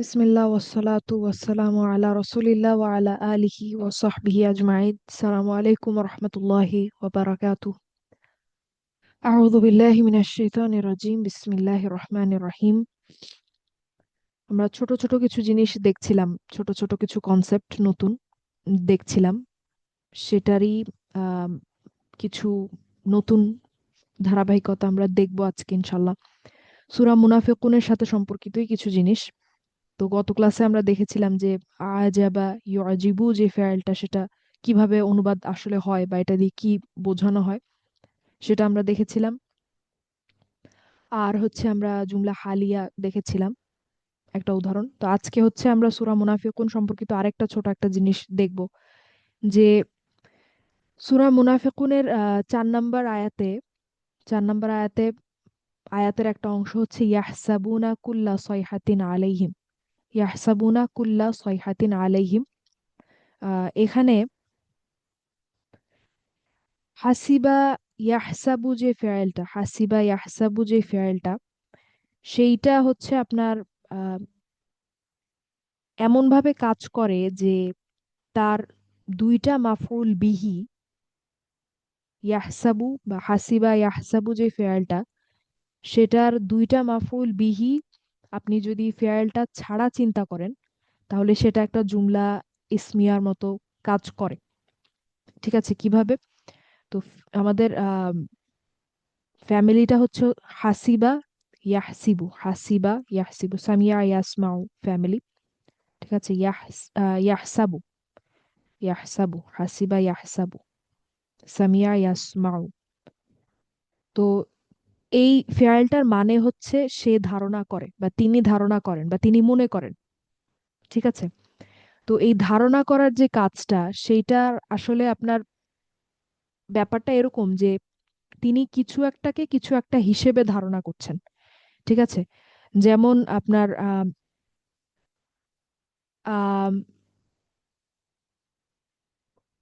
বিসমিল্লাহ ওয়াসসালাতু ওয়াসসালামু আলা রাসূলিল্লাহ ওয়া আলা আলিহি ওয়া সাহবিহি আজমাইন। আসসালামু আলাইকুম ওয়া রাহমাতুল্লাহি ওয়া বারাকাতুহু। আউযু বিল্লাহি মিনাশ শাইতানির রাজিম। বিসমিল্লাহির রহমানির রহিম। আমরা ছোট ছোট কিছু জিনিস দেখছিলাম, ছোট ছোট কিছু কনসেপ্ট নতুন দেখছিলাম। সেটারই আম, কিছু নতুন ধারাবাহিকতা আমরা দেখবো আজকে ইনশাল্লাহ। সূরা মুনাফিকুনের সাথে সম্পর্কিতই কিছু জিনিস। তো গত ক্লাসে আমরা দেখেছিলাম যে আজাবা ইউজিবু যে ফেয়ালটা, সেটা কিভাবে অনুবাদ আসলে হয় বা এটা দিয়ে কি বোঝানো হয় সেটা আমরা দেখেছিলাম। আর হচ্ছে আমরা জুমলা হালিয়া দেখেছিলাম, একটা উদাহরণ। তো আজকে হচ্ছে আমরা সূরা মুনাফিকুন সম্পর্কিত আরেকটা ছোট একটা জিনিস দেখব, যে সূরা মুনাফিকুনের 4 নম্বর আয়াতে, 4 নম্বর আয়াতে, আয়াতের একটা অংশ হচ্ছে ইয়াহসাবুনা কুল্লা সয়হাতিন আলাইহিম। ইয়াহসাবুনা কুল্লা সয়হাতিন আলাইহিম। এখানে হাসিবা হাসিবা ইয়াহসাবু যে ফেয়ালটা সেইটা হচ্ছে আপনার আহ, এমন ভাবে কাজ করে যে তার দুইটা মাফউল বিহি, ইয়াহসাবু বা হাসিবা ইয়াহসাবু যে ফেয়ালটা, সেটার দুইটা মাফউল বিহি আপনি যদি ফেয়ালটা ছাড়া চিন্তা করেন তাহলে সেটা একটা জুমলা ইসমিয়ার মতো কাজ করে। ঠিক আছে, কিভাবে? তো আমাদের ফ্যামিলিটা হচ্ছে হাসিবা ইয়াহসিবু, সামিয়া ইয়াসমাউ ফ্যামিলি। ঠিক আছে, ইয়াহসাবু, হাসিবা ইয়াহসাবু, সামিয়া ইয়াসমাউ। তো এই ফেয়ালটার মানে হচ্ছে সে ধারণা করে বা তিনি ধারণা করেন বা তিনি মনে করেন। ঠিক আছে, তো এই ধারণা করার যে কাজটা, সেইটার আসলে আপনার ব্যাপারটা এরকম যে তিনি কিছু একটাকে কিছু একটা হিসেবে ধারণা করছেন। ঠিক আছে, যেমন আপনার আম,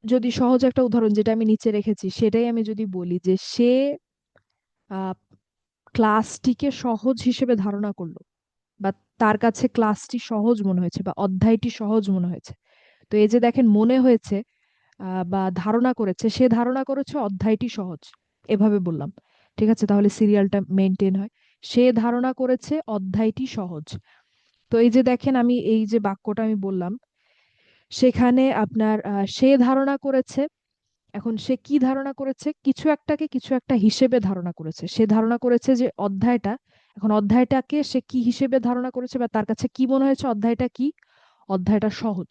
যদি সহজ একটা উদাহরণ যেটা আমি নিচে রেখেছি সেটাই আমি যদি বলি, যে সে আহ, ক্লাসটিকে সহজ হিসেবে ধারণা করলো, বা তার কাছে ক্লাসটি সহজ মনে হয়েছে বা অধ্যায়টি সহজ মনে হয়েছে। তো এই যে দেখেন, মনে হয়েছে বা ধারণা করেছে, সে ধারণা করেছে অধ্যায়টি সহজ, এভাবে বললাম। ঠিক আছে, তাহলে সিরিয়ালটা মেনটেন হয়। সে ধারণা করেছে অধ্যায়টি সহজ। তো এই যে দেখেন, আমি এই যে বাক্যটা আমি বললাম, সেখানে আপনার সে ধারণা করেছে। এখন সে কি ধারণা করেছে? কিছু একটাকে কিছু একটা হিসেবে ধারণা করেছে। সে ধারণা করেছে যে অধ্যায়টা, এখন অধ্যায়টাকে সে কি হিসেবে ধারণা করেছে বা তার কাছে কি মনে হয়েছে? অধ্যায়টা কি? অধ্যায়টা সহজ।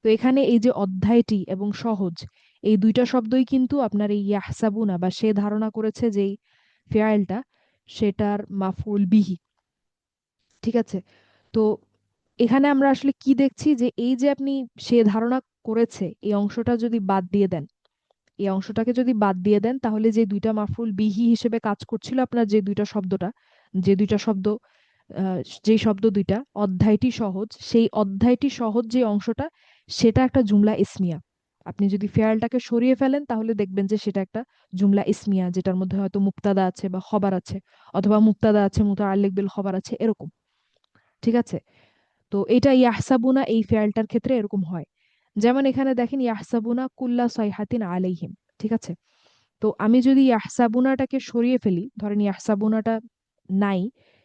তো এখানে এই যে অধ্যায়টি এবং সহজ, এই দুইটা শব্দই কিন্তু আপনার এই ইয়াহসাবুনা বা সে ধারণা করেছে যেই ফেয়ালটা, সেটার মাফউল বিহি। ঠিক আছে, তো এখানে আমরা আসলে কি দেখছি, যে এই যে আপনি সে ধারণা করেছে এই অংশটা যদি বাদ দিয়ে দেন, এই অংশটাকে যদি বাদ দিয়ে দেন, তাহলে যে দুইটা মাফউল বিহি হিসেবে কাজ করছিল আপনার যে দুইটা শব্দটা, যে দুইটা শব্দ, যেই শব্দ দুইটা, অধ্যায়টি সহজ, সেই অধ্যায়টি সহজ যে অংশটা, সেটা একটা জুমলা ইসমিয়া। আপনি যদি ফেয়ালটাকে সরিয়ে ফেলেন তাহলে দেখবেন যে সেটা একটা জুমলা ইসমিয়া, যেটার মধ্যে হয়তো মুক্তাদা আছে বা খবর আছে, অথবা মুক্তাদা আছে মুতাআল্লিক বিল খবর আছে, এরকম। ঠিক আছে, তো এটা ইয়াহসাবুনা এই ফেয়ালটার ক্ষেত্রে এরকম হয়। যেমন এখানে দেখেন, ইয়াহসাবুনা কুল্লা সয়হাতিন আলাইহিম। ঠিক আছে, তো আমি যদি ইয়াহসাবুনাটাকে সরিয়ে ফেলি, ধরেন ইয়াহসাবুনাটা নাই,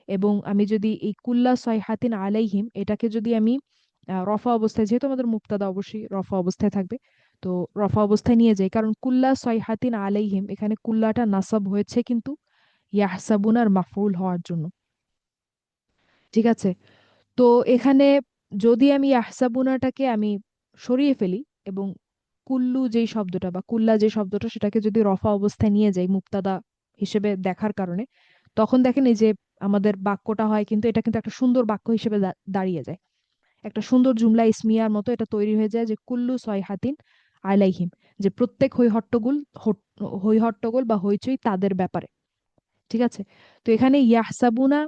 এবং আমি যদি এই কুল্লা সয়হাতিন আলাইহিম এটাকে যদি আমি রফা অবস্থায়, যেহেতু আমাদের মুক্তাদা অবশ্যই রফা অবস্থায় থাকবে, তো রফা অবস্থায় নিয়ে যাই, কারণ কুল্লা সয়হাতিন আলাইহিম, এখানে কুল্লাটা নাসাব হয়েছে কিন্তু ইয়াহসাবুনার মাফউল হওয়ার জন্য। ঠিক আছে, তো এখানে যদি আমি ইয়াহসাবুনাটাকে আমি সরিয়ে ফেলি এবং কুল্লু যেই শব্দটা বা কুল্লা যে শব্দটা, সেটাকে যদি রফা অবস্থায় নিয়ে যাই মুক্তাদা হিসেবে দেখার কারণে, তখন দেখেন এই যে আমাদের বাক্যটা হয়, কিন্তু এটা কিন্তু একটা সুন্দর বাক্য হিসেবে দাঁড়িয়ে যায়। একটা সুন্দর জুমলা ইসমিয়ার মতো এটা তৈরি হয়ে যায়, যে কুল্লু সয়হাতিন আলাইহিম, যে প্রত্যেক হই হট্টগোল বা হইচই তাদের ব্যাপারে। ঠিক আছে, তো এখানে ইয়াহসাবুনা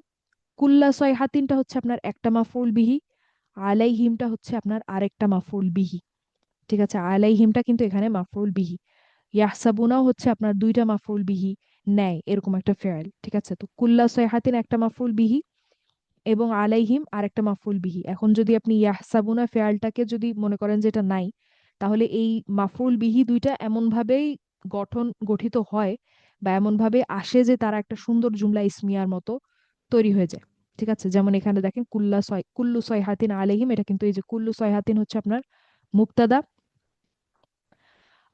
কুল্লা সয়হাতিনটা হচ্ছে আপনার একটা মাফউল বিহি, আলাইহিমটা হচ্ছে আপনার আরেকটা মাফউল বিহি। ঠিক আছে, আলাইহিমটা কিন্তু এখানে মাফউল বিহি। ইয়াহসাবুনাও হচ্ছে আপনার দুইটা মাফউল বিহি নেয়, এরকম একটা ফেয়াল। ঠিক আছে, তো কুল্লা সয়হাতিন একটা মাফউল বিহি, এবং আলাইহিম আরেকটা মাফউল বিহি। এখন যদি আপনি ইয়াহসাবুনা ফেয়ালটাকে যদি মনে করেন যে এটা নাই, তাহলে এই মাফউল বিহি দুইটা এমন ভাবেই গঠিত হয় বা এমন ভাবে আসে যে তারা একটা সুন্দর জুমলা ইসমিয়ার মতো তৈরি হয়ে যায়। ঠিক আছে, যেমন এখানে দেখেন কুল্লু সয়হাতিন আলাইহিম, এটা কিন্তু এই যে কুল্লু সয়হাতিন হচ্ছে আপনার মুবতাদা,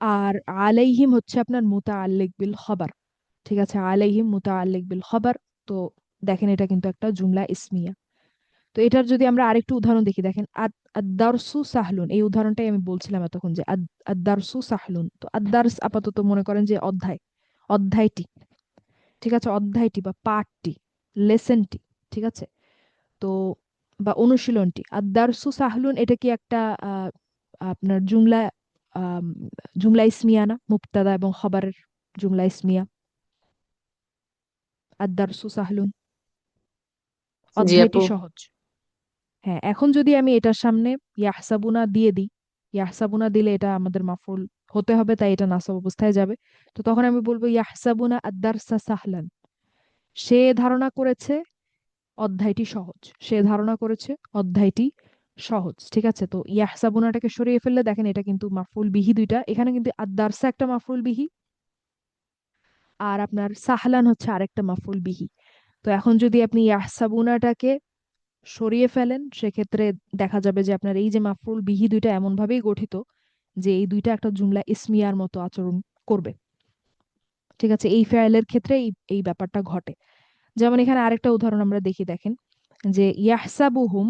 আর আলাইহিম হচ্ছে আপনার মুতাআল্লিক বিল খবর। ঠিক আছে, আলাইহিম মুতাআল্লিক বিল খবর। তো দেখেন এটা কিন্তু একটা জুমলা ইসমিয়া। তো এটার যদি আমরা আরেকটু উদাহরণ দেখি, দেখেন আদ-দারসু সাহলুন, এই উদাহরণটাই আমি বলছিলাম এতক্ষণ যে আদ-দারসু সাহলুন। তো আদ-দার্স আপাতত মনে করেন যে অধ্যায়, অধ্যায়টি। ঠিক আছে, অধ্যায়টি বা পাঠটি, লেসনটি। ঠিক আছে, তো বা অনুশীলনটি। আদ-দারসু সাহলুন এটা কি একটা আহ, আপনার আম, জুমলা ইসমিয়া না? মুবতাদা এবং খবরের জুমলা ইসমিয়া। আদ-দারসু সাহলুন, জি অধ্যায়টি আপু। সহজ। হ্যাঁ, এখন যদি আমি এটার সামনে ইয়াহসাবুনা দিয়ে দিই, ইয়াহসাবুনা দিলে এটা আমাদের মাফুল হতে হবে, তাই এটা নাসব অবস্থায় যাবে। তো তখন আমি বলবো ইয়াহসাবুনা আদ-দারসা সাহলান। সে ধারণা করেছে অধ্যায়টি সহজ, সে ধারণা করেছে অধ্যায়টি সহজ। ঠিক আছে, তো ইয়াহসাবুনাটাকে সরিয়ে ফেললে দেখেন এটা কিন্তু মাফুল বিহি দুইটা, এখানে কিন্তু আদ-দারসা একটা মাফুল বিহি, আর আপনার সাহলান হচ্ছে আরেকটা মাফুল বিহি। তো এখন যদি আপনি ইয়াহসাবুনাটাকে সরিয়ে ফেলেন, সেক্ষেত্রে দেখা যাবে যে আপনার এই যে মাফউল বিহি দুইটা এমন ভাবেই গঠিত যে এই দুইটা একটা জুমলা ইসমিয়ার মতো আচরণ করবে। ঠিক আছে, এই ফেয়েলের ক্ষেত্রে এই ব্যাপারটা ঘটে। যেমন এখানে আরেকটা উদাহরণ আমরা দেখি, দেখেন যে ইয়াহসাবুহুম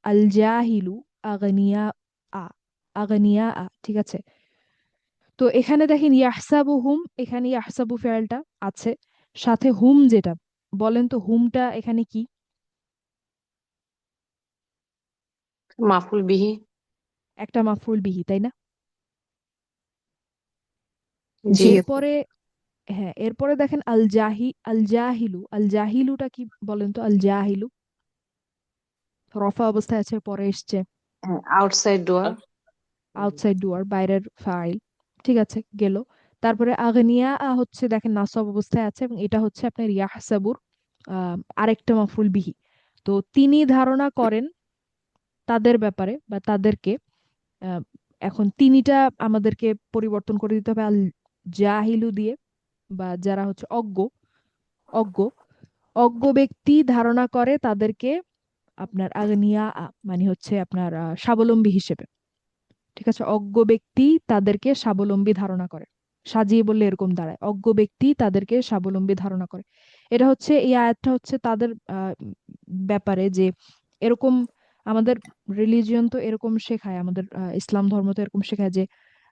আল জাহিলু আগনিয়া আ, আগনিয়া আ। ঠিক আছে, তো এখানে দেখেন ইয়াহসাবুহুম, এখানে ইয়াহসাবু ফেয়েলটা আছে, সাথে হুম যেটা, বলেন তো হুমটা এখানে কি? মাফুল বিহি। একটা মাফউল বিহি, তাই না? জি আপু। এরপরে, হ্যাঁ এরপরে দেখেন আল জাহিলু, আল জাহিলুটা কি বলেন তো? আল জাহিলু রফা অবস্থায় আছে, পরে এসছে আউটসাইড ডোর। আউটসাইড ডুয়ার, বাইরের ফাইল। ঠিক আছে, গেল। তারপরে আগনিয়া হচ্ছে দেখেন নাসব অবস্থায় আছে, এবং এটা হচ্ছে আপনার ইয়াহসাবুর আরেকটা মাফুল বিহি। তো তিনি ধারণা করেন তাদের ব্যাপারে বা তাদেরকে, আহ, এখন তিনিটা আমাদেরকে পরিবর্তন করে দিতে হবে আল জাহিলু দিয়ে, বা যারা হচ্ছে অজ্ঞ, অজ্ঞ অজ্ঞ ব্যক্তি ধারণা করে তাদেরকে আপনার আগনিয়া মানে হচ্ছে আপনার স্বাবলম্বী হিসেবে। ঠিক আছে, অজ্ঞ ব্যক্তি তাদেরকে স্বাবলম্বী ধারণা করে। সাজিয়ে বললে এরকম দাঁড়ায়, অজ্ঞ ব্যক্তি তাদেরকে স্বাবলম্বী ধারণা করে। এটা হচ্ছে, এই আয়াতটা হচ্ছে তাদের ব্যাপারে যে এরকম, আমাদের রিলিজিয়ন তো এরকম শেখায়, আমাদের ইসলাম ধর্ম তো এরকম শেখায় যে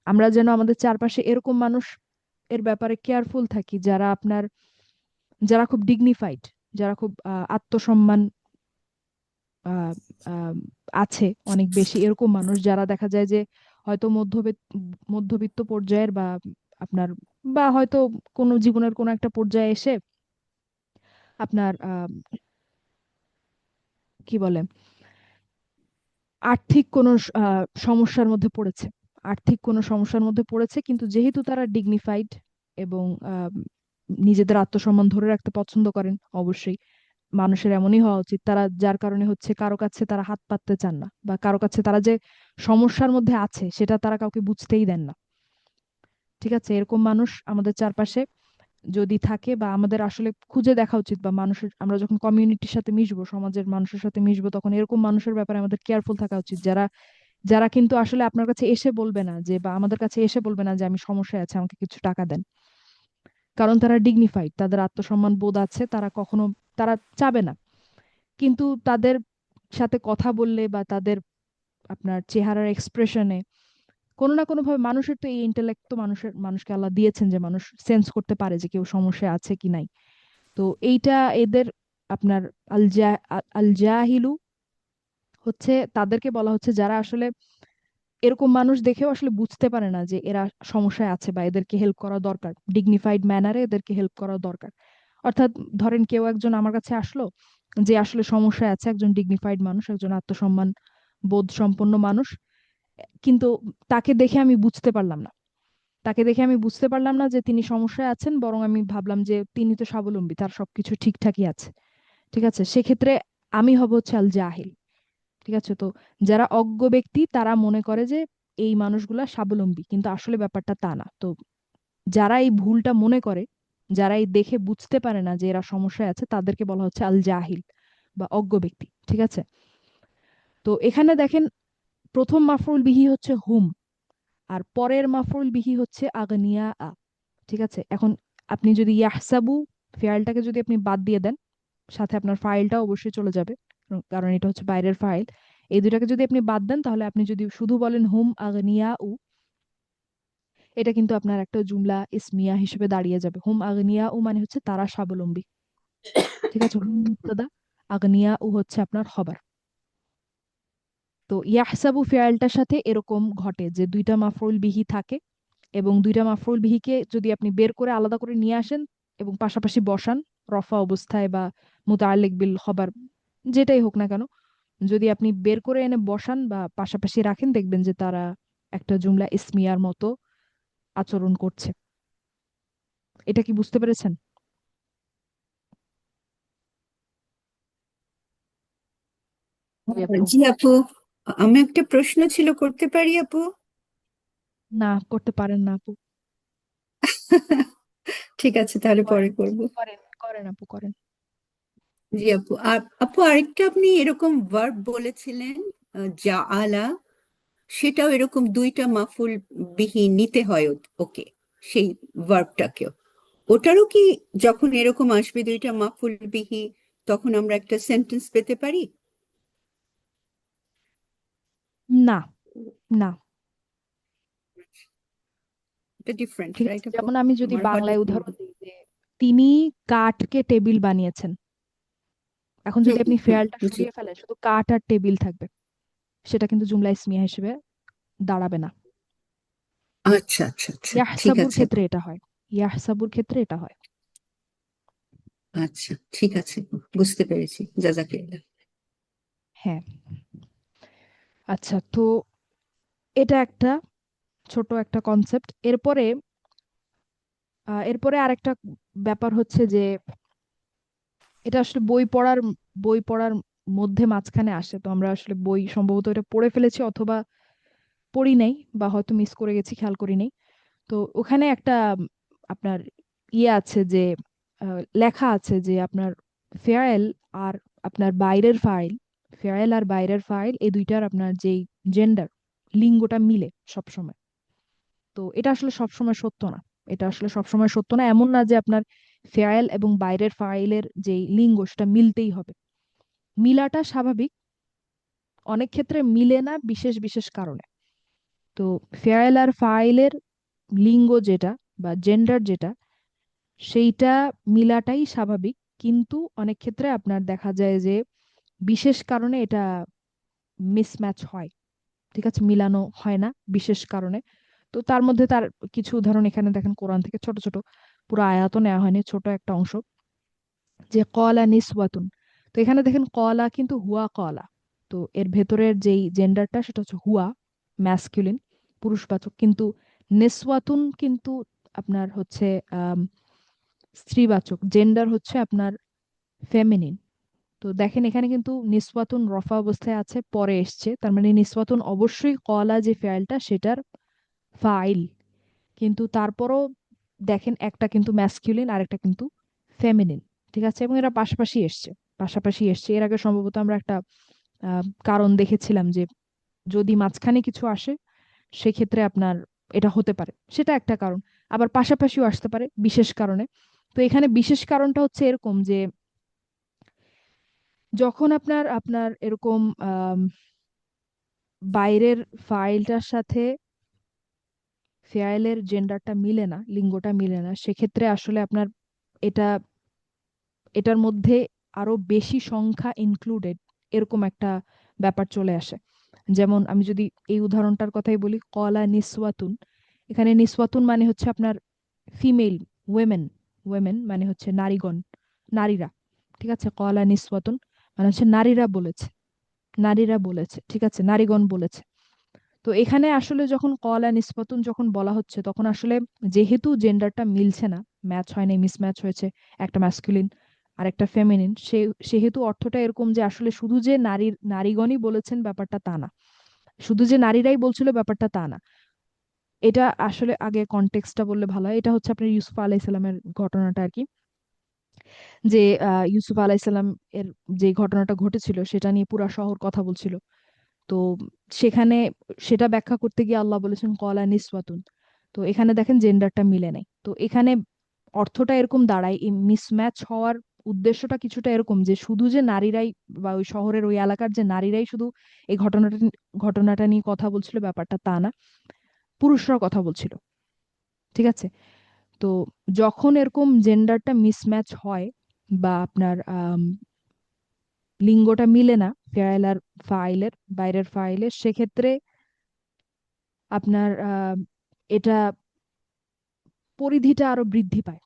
আমরা যেন আমাদের চারপাশে এরকম মানুষ এর ব্যাপারে কেয়ারফুল থাকি, যারা আপনার, যারা খুব ডিগনিফাইড, যারা খুব আত্মসম্মান আহ, আহ, আছে অনেক বেশি, এরকম মানুষ যারা দেখা যায় যে হয়তো মধ্যবিত্ত পর্যায়ের, বা আপনার, বা হয়তো কোনো জীবনের কোনো একটা পর্যায়ে এসে আপনার কি বলে, আর্থিক কোনো সমস্যার মধ্যে পড়েছে, আর্থিক কোনো সমস্যার মধ্যে পড়েছে, কিন্তু যেহেতু তারা ডিগনিফাইড এবং নিজেদের আত্মসম্মান ধরে রাখতে পছন্দ করেন, অবশ্যই মানুষের এমনই হওয়া উচিত, তারা যার কারণে হচ্ছে কারো কাছে তারা হাত পাততে চান না, বা কারো কাছে তারা যে সমস্যার মধ্যে আছে সেটা তারা কাউকে বুঝতেই দেন না। ঠিক আছে, এরকম মানুষ আমাদের চারপাশে যদি থাকে, বা আমাদের আসলে খুঁজে দেখা উচিত, বা মানুষের, আমরা যখন কমিউনিটির সাথে মিশবো, সমাজের মানুষের সাথে মিশবো, তখন এরকম মানুষের ব্যাপারে আমাদের কেয়ারফুল থাকা উচিত, যারা যারা কিন্তু আসলে আপনার কাছে এসে বলবে না যে, বা আমাদের কাছে এসে বলবে না যে আমি সমস্যায় আছে, আমাকে কিছু টাকা দেন। কারণ তারা ডিগনিফাইড, তাদের আত্মসম্মান বোধ আছে, তারা কখনো, তারা চাবে না। কিন্তু তাদের সাথে কথা বললে, বা তাদের আপনার চেহারার এক্সপ্রেশনে কোনো না কোনো ভাবে, মানুষের তো এই ইন্টেলেক্ট তো মানুষকে আল্লাহ দিয়েছেন যে মানুষ সেন্স করতে পারে যে কেউ সমস্যা আছে কি নাই। তো এইটা এদের আপনার আল জাহিলু হচ্ছে, তাদেরকে বলা হচ্ছে যারা আসলে এরকম মানুষ দেখেও আসলে বুঝতে পারে না যে এরা সমস্যায় আছে, বা এদেরকে হেল্প করা দরকার, ডিগনিফাইড ম্যানারে এদেরকে হেল্প করা দরকার। অর্থাৎ ধরেন কেউ একজন আমার কাছে আসলো যে আসলে সমস্যায় আছে, একজন ডিগনিফাইড মানুষ, একজন আত্মসম্মান বোধ সম্পন্ন মানুষ, কিন্তু তাকে দেখে আমি বুঝতে পারলাম না, তাকে দেখে আমি বুঝতে পারলাম না যে তিনি সমস্যায় আছেন, বরং আমি ভাবলাম যে তিনি তো স্বাবলম্বী, তার সবকিছু ঠিকঠাকই আছে। ঠিক আছে, সেক্ষেত্রে আমি হব হচ্ছে আল জাহিল। ঠিক আছে? তো যারা অজ্ঞ ব্যক্তি তারা মনে করে যে এই মানুষগুলা স্বাবলম্বী, কিন্তু আসলে ব্যাপারটা তা না। তো যারা এই ভুলটা মনে করে, যারা এই দেখে বুঝতে পারে না যে এরা সমস্যায় আছে, তাদেরকে বলা হচ্ছে আল জাহিল বা অজ্ঞ ব্যক্তি। ঠিক আছে? তো এখানে দেখেন, প্রথম মাফরুল বিহি হচ্ছে হুম, আর পরের মাফরুল বিহি হচ্ছে আগনিয়া আ। ঠিক আছে? এখন আপনি যদি ইয়াহসাবু ফেয়ালটাকে যদি আপনি বাদ দিয়ে দেন, সাথে আপনার ফাইলটা অবশ্যই চলে যাবে, কারণ এটা হচ্ছে বাইরের ফাইল। এই দুটাকে যদি আপনি বাদ দেন, তাহলে আপনি যদি শুধু বলেন হুম আগনিয়া উ, এটা কিন্তু আপনার একটা জুমলা ইসমিয়া হিসেবে দাঁড়িয়ে যাবে। হুম আগনিয়া উ মানে হচ্ছে তারা স্বাবলম্বী। ঠিক আছে? হুম মুবতাদা, আগনিয়া উ হচ্ছে আপনার খবর। তো ইয়াহসাবু ফেয়ালটার সাথে এরকম ঘটে যে দুইটা মাফরুল বিহি থাকে, এবং দুইটা মাফরুল বিহিকে যদি আপনি বের করে আলাদা করে নিয়ে আসেন এবং পাশাপাশি বসান রফা অবস্থায় বা মুতাআল্লিক বিল খবর, যেটাই হোক না কেন, যদি আপনি বের করে এনে বসান বা পাশাপাশি রাখেন, দেখবেন যে তারা একটা জুমলা ইসমিয়ার মতো আচরণ করছে। এটা কি বুঝতে পেরেছেন? জি আপু। জি আপু, আমি একটা প্রশ্ন ছিল, করতে পারি আপু? না, করতে পারেন না আপু। ঠিক আছে, তাহলে করেন, পরে করব। করেন, করেন আপু, করেন। জি আপু, আর আপু আরেকটা আপনি এরকম ভার্ব বলেছিলেন, যা আলা, সেটাও এরকম দুইটা মাফুল বিহি নিতে হয় ওকে, সেই ভার্বটাকেও, ওটারও কি যখন এরকম আসবে দুইটা মাফুল বিহি, তখন আমরা একটা সেন্টেন্স পেতে পারি? না, না। এটা ডিফারেন্ট, ঠিক আছে, রাইট আপু? যেমন আমি যদি আমার বাংলায় হঠাৎ মনে উদাহরণ হলো। দিই যে তিনি কাঠকে টেবিল বানিয়েছেন, এখন যদি হুম আপনি হুম ফেয়ালটা জি। সরিয়ে ফেলেন, শুধু কাঠ আর টেবিল থাকবে, সেটা কিন্তু জুমলা ইসমিয়া হিসেবে দাঁড়াবে না। আচ্ছা আচ্ছা আচ্ছা, ঠিক ইয়াহসাবুর আছে ক্ষেত্রে আপু। এটা হয়। ইয়াহসাবুর ক্ষেত্রে এটা হয়। আচ্ছা ঠিক আছে আপু, বুঝতে পেরেছি, জাজাকিল্লাহ। হ্যাঁ। আচ্ছা, তো এটা একটা ছোট একটা কনসেপ্ট। এরপরে এরপরে আরেকটা ব্যাপার হচ্ছে যে এটা আসলে বই পড়ার মধ্যে মাঝখানে আসে, তো আমরা আসলে বই সম্ভবত এটা পড়ে ফেলেছি অথবা পড়ি নাই, বা হয়তো মিস করে গেছি, খেয়াল করি নাই। তো ওখানে একটা আপনার ইয়ে আছে যে লেখা আছে যে আপনার ফেয়ারেল আর আপনার বাইরের ফাইল, ফেয়ারেল আর বাইরের ফাইল এই দুইটার আপনার যেই জেন্ডার, লিঙ্গটা মিলে সবসময়। তো এটা আসলে সবসময় সত্য না। এটা আসলে সবসময় সত্য না, এমন না যে আপনার ফেয়ারেল এবং বাইরের ফাইলের যেই লিঙ্গ সেটা মিলতেই হবে। মিলাটা স্বাভাবিক, অনেক ক্ষেত্রে মিলে না বিশেষ বিশেষ কারণে। তো ফেয়ারেল আর ফাইলের লিঙ্গ যেটা বা জেন্ডার যেটা, সেইটা মিলাটাই স্বাভাবিক, কিন্তু অনেক ক্ষেত্রে আপনার দেখা যায় যে বিশেষ কারণে এটা মিসম্যাচ হয়। ঠিক আছে? মিলানো হয় না বিশেষ কারণে। তো তার মধ্যে তার কিছু উদাহরণ এখানে দেখেন, কোরআন থেকে ছোট ছোট, পুরো আয়াত নেওয়া হয়নি, ছোট একটা অংশ, যে কলা নিসওয়াতুন। তো এখানে দেখেন কলা কিন্তু হুয়া কলা। তো এর ভেতরের যেই জেন্ডারটা সেটা হচ্ছে হুয়া, ম্যাসকুলিন, পুরুষবাচক, কিন্তু নিসওয়াতুন কিন্তু আপনার হচ্ছে আম, স্ত্রীবাচক, জেন্ডার হচ্ছে আপনার ফেমিনিন। তো দেখেন এখানে কিন্তু নিসওয়াতুন রফা অবস্থায় আছে, পরে এসছে, তার মানে নিসওয়াতুন অবশ্যই কলা যে ফেয়ালটা সেটার ফাইল, কিন্তু তারপরও দেখেন একটা কিন্তু ম্যাসকিউলিন আর একটা কিন্তু ফেমিনিন। ঠিক আছে? এবং এরা পাশাপাশি এসছে, পাশাপাশি এসছে। এর আগে সম্ভবত আমরা একটা কারণ দেখেছিলাম যে যদি মাঝখানে কিছু আসে, সেক্ষেত্রে আপনার এটা হতে পারে, সেটা একটা কারণ। আবার পাশাপাশিও আসতে পারে বিশেষ কারণে। তো এখানে বিশেষ কারণটা হচ্ছে এরকম যে যখন আপনার আপনার এরকম বাইরের ফাইলটার সাথে ফেয়ারের জেন্ডারটা মিলে না, লিঙ্গটা মিলে না, সেক্ষেত্রে আসলে আপনার এটা এটার মধ্যে আরো বেশি সংখ্যা ইনক্লুডেড, এরকম একটা ব্যাপার চলে আসে। যেমন আমি যদি এই উদাহরণটার কথাই বলি, কলা নিসওয়াতুন, এখানে নিসওয়াতুন মানে হচ্ছে আপনার ফিমেল, ওয়েমেন, ওয়েমেন মানে হচ্ছে নারীগণ, নারীরা। ঠিক আছে? কলা নিসওয়াতুন মানে হচ্ছে নারীরা বলেছে, নারীরা বলেছে। ঠিক আছে? নারীগণ বলেছে। তো এখানে আসলে যখন কলা নিসবতুন যখন বলা হচ্ছে, তখন আসলে যেহেতু জেন্ডারটা মিলছে না, ম্যাচ হয় নাই, মিসম্যাচ হয়েছে, একটা ম্যাসকুলিন আর একটা ফেমিনিন, সেহেতু অর্থটা এরকম যে আসলে শুধু যে নারীগণই বলেছেন ব্যাপারটা তা না, শুধু যে নারীরাই বলছিল ব্যাপারটা তা না। এটা আসলে আগে কনটেক্সটটা বললে ভালো হয়। এটা হচ্ছে আপনার ইউসুফ আলাইসাল্লামের ঘটনাটা আর কি, যে ইউসুফ আলাইসাল্লাম এর যে ঘটনাটা ঘটেছিল সেটা নিয়ে পুরা শহর কথা বলছিল। তো সেখানে সেটা ব্যাখ্যা করতে গিয়ে আল্লাহ বলেছেন কলা নিসওয়াতুন। তো এখানে দেখেন জেন্ডারটা মিলে নাই। তো এখানে অর্থটা এরকম দাঁড়ায়, এই মিসম্যাচ হওয়ার উদ্দেশ্যটা কিছুটা এরকম যে শুধু যে নারীরাই বা ওই শহরের ওই এলাকার যে নারীরাই শুধু এই ঘটনাটা নিয়ে কথা বলছিল ব্যাপারটা তা না, পুরুষরাও কথা বলছিল। ঠিক আছে? তো যখন এরকম জেন্ডারটা মিসম্যাচ হয় বা আপনার লিঙ্গটা মিলে না ফেয়াইল আর ফাইলের, বাইরের ফাইলের, সেক্ষেত্রে আপনার এটা পরিধিটা আরো বৃদ্ধি পায়,